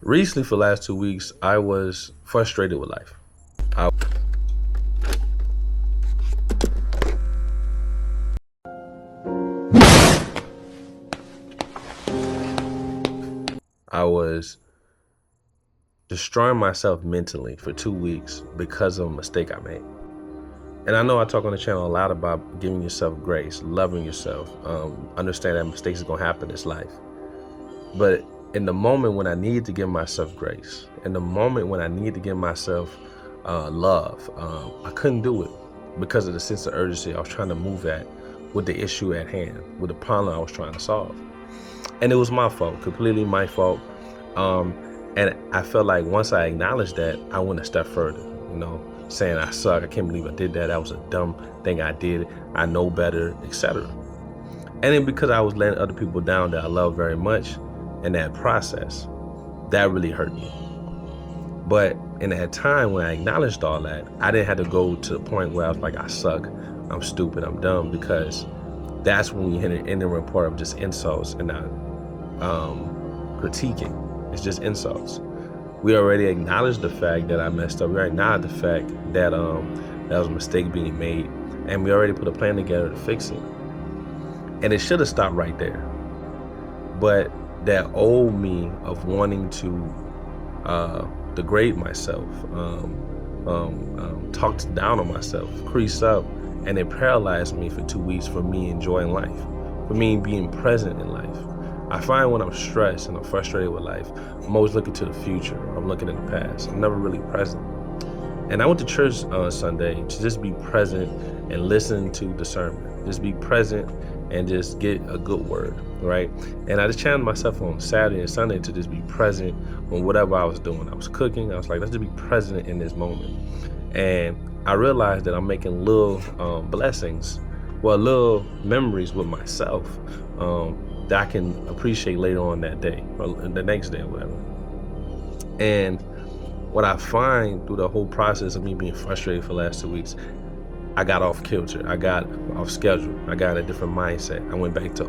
Recently, for the last 2 weeks, I was frustrated with life. I, I was destroying myself mentally for 2 weeks because of a mistake I made. And I know I talk on the channel a lot about giving yourself grace, loving yourself, understand that mistakes are going to happen in this life. But in the moment when I need to give myself grace, in the moment when I need to give myself love, I couldn't do it because of the sense of urgency I was trying to move at with the issue at hand, with the problem I was trying to solve. And it was my fault, completely my fault. Um, and I felt like once I acknowledged that, I went a step further, saying I suck, I can't believe I did that, that was a dumb thing I did, I know better, etc. And then because I was letting other people down that I love very much in that process, that really hurt me. But in that time when I acknowledged all that, I didn't have to go to the point where I was like, I suck, I'm stupid, I'm dumb, because that's when we hit an interim part of just insults and not critiquing. It's just insults. We already acknowledged the fact that I messed up. We already acknowledged the fact that that was a mistake being made, and we already put a plan together to fix it. And it should have stopped right there. But that old me of wanting to degrade myself, talk down on myself, crease up, and it paralyzed me for 2 weeks from me enjoying life, for me being present in life. I find when I'm stressed and I'm frustrated with life, I'm always looking to the future. I'm looking in the past. I'm never really present. And I went to church on Sunday to just be present and listen to the sermon. Just be present and just get a good word, right? And I just challenged myself on Saturday and Sunday to just be present on whatever I was doing. I was cooking. I was like, let's just be present in this moment. And I realized that I'm making little blessings, little memories with myself that I can appreciate later on that day or the next day or whatever. And what I find through the whole process of me being frustrated for the last 2 weeks, I got off kilter. I got off schedule. I got a different mindset. I went back to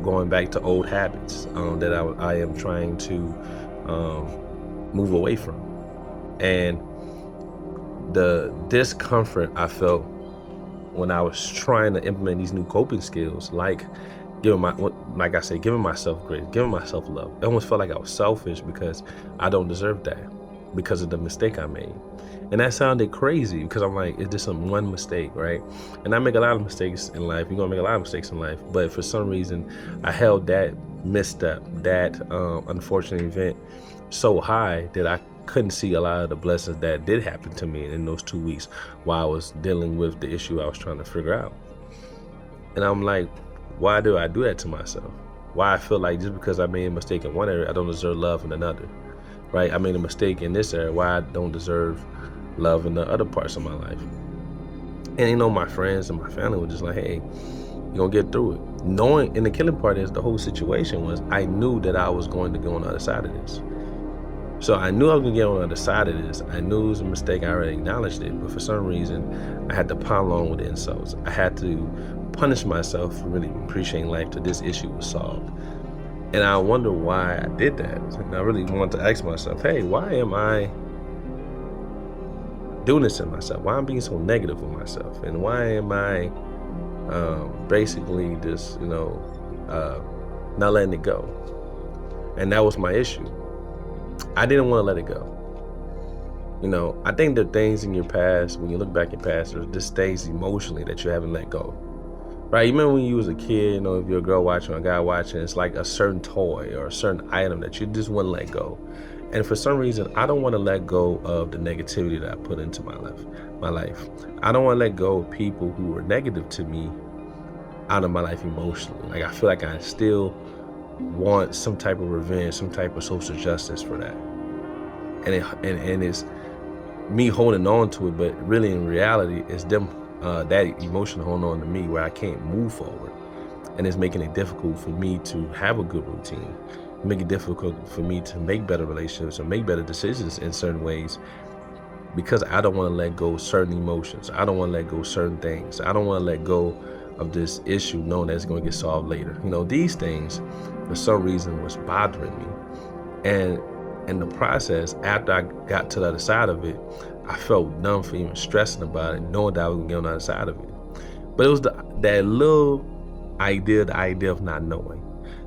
going back to old habits that I am trying to move away from. And the discomfort I felt when I was trying to implement these new coping skills, like giving myself grace, giving myself love. It almost felt like I was selfish because I don't deserve that because of the mistake I made. And that sounded crazy because I'm like, it's just some one mistake, right? And I make a lot of mistakes in life. You're gonna make a lot of mistakes in life. But for some reason, I held that misstep, that unfortunate event so high that I couldn't see a lot of the blessings that did happen to me in those 2 weeks while I was dealing with the issue I was trying to figure out. And I'm like, why do I do that to myself? Why I feel like just because I made a mistake in one area, I don't deserve love in another, right? I made a mistake in this area, why I don't deserve love in the other parts of my life. And my friends and my family were just like, hey, you're gonna get through it. Knowing, and the killing part is the whole situation was I knew that I was going to go on the other side of this. So I knew I was gonna get on the other side of this. I knew it was a mistake, I already acknowledged it, but for some reason, I had to pile on with the insults. I had to punish myself for really appreciating life till this issue was solved. And I wonder why I did that. And I really wanted to ask myself, hey, why am I doing this to myself? Why am I being so negative with myself? And why am I basically just, not letting it go? And that was my issue. I didn't want to let it go. I think there are things in your past, when you look back in your past, there's just things emotionally that you haven't let go. Right? You remember when you was a kid, if you're a girl watching or a guy watching, it's like a certain toy or a certain item that you just wouldn't let go. And for some reason, I don't want to let go of the negativity that I put into my life. I don't want to let go of people who were negative to me out of my life emotionally. Like, I feel like I still want some type of revenge, some type of social justice for that. And it's me holding on to it, but really in reality, it's them, that emotion holding on to me where I can't move forward. And it's making it difficult for me to have a good routine, make it difficult for me to make better relationships or make better decisions in certain ways because I don't want to let go of certain emotions. I don't want to let go of certain things. I don't want to let go of this issue knowing that it's going to get solved later. These things, for some reason, was bothering me. And in the process, after I got to the other side of it, I felt dumb for even stressing about it, knowing that I was gonna get on the other side of it. But it was that little idea, the idea of not knowing,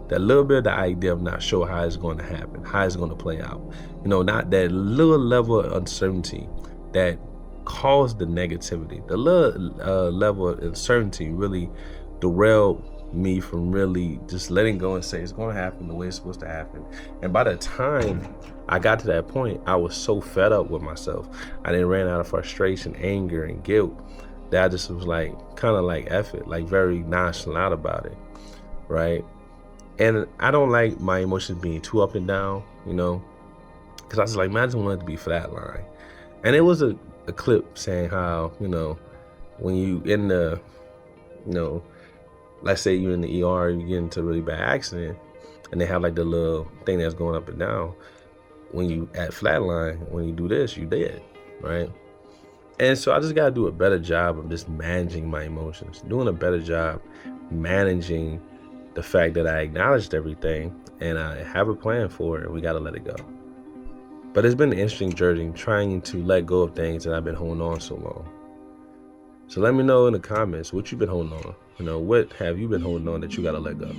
that little bit of the idea of not sure how it's going to happen, how it's going to play out. Not that little level of uncertainty that caused the negativity. The little level of uncertainty really derailed me from really just letting go and say it's going to happen the way it's supposed to happen. And by the time I got to that point, I was so fed up with myself. I then ran out of frustration, anger, and guilt that I just was like, kind of like F it, like very nonchalant about it, right? And I don't like my emotions being too up and down, because I was like, man, I just wanted to be flatline. And it was a clip saying how, when you in the, let's say you're in the ER, you get into a really bad accident, and they have like the little thing that's going up and down. When you at flatline, when you do this, you dead, right? And so I just got to do a better job of just managing my emotions, doing a better job managing the fact that I acknowledged everything and I have a plan for it, and we got to let it go. But it's been an interesting journey trying to let go of things that I've been holding on so long. So let me know in the comments what you've been holding on. What have you been holding on that you got to let go?